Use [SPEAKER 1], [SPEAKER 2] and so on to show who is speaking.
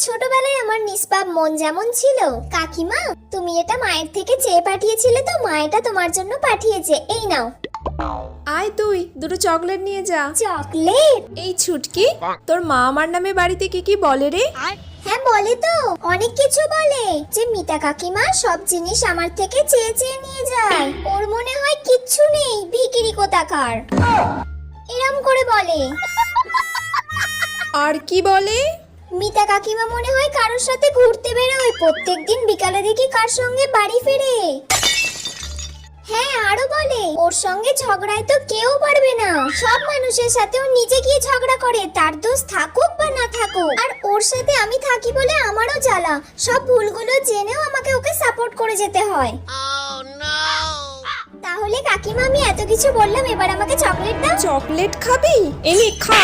[SPEAKER 1] ছোটবেলায় আমার নিষ্পাপ মন যেমন ছিল, কাকিমা তুমি এটা মায়ের থেকে চেয়ে পাঠিয়েছিলে তো মা এটা তোমার জন্য পাঠিয়েছে, এই নাও।
[SPEAKER 2] আয় তুই দুটো চকলেট নিয়ে যা।
[SPEAKER 1] চকলেট?
[SPEAKER 2] এই ছুটকি, তোর মা আমার নামে বাড়িতে কি কি বলে রে?
[SPEAKER 1] হ্যাঁ বলে তো, অনেক কিছু বলে। যে মিতা কাকিমা সব জিনিস আমার থেকে চেয়ে চেয়ে নিয়ে যায়, ওর মনে হয় কিচ্ছু নেই, ভিখিরি কোথাকার, এরম করে বলে।
[SPEAKER 2] আর কি বলে?
[SPEAKER 1] মিতা কাকিমা মনে হয় কারোর সাথে ঘুরতে বেরোয়, প্রত্যেকদিন বিকালে দেখি কার সঙ্গে বাড়ি ফেরে। হ্যাঁ আরো বলে ওর সঙ্গে ঝগড়ায় তো কেউ পারবে না, সব মানুষের সাথে ও নিজে গিয়ে ঝগড়া করে, তার দোষ থাকুক বা না থাকুক। আর ওর সাথে আমি থাকি বলে আমারও জ্বালা, সব ভুলগুলো জেনেও আমাকে ওকে সাপোর্ট করে যেতে হয়। তাহলে কাকিমা আমি এত কিছু বললাম, এবার আমাকে চকলেট দাও।
[SPEAKER 2] চকলেট খাবি? এনে খা।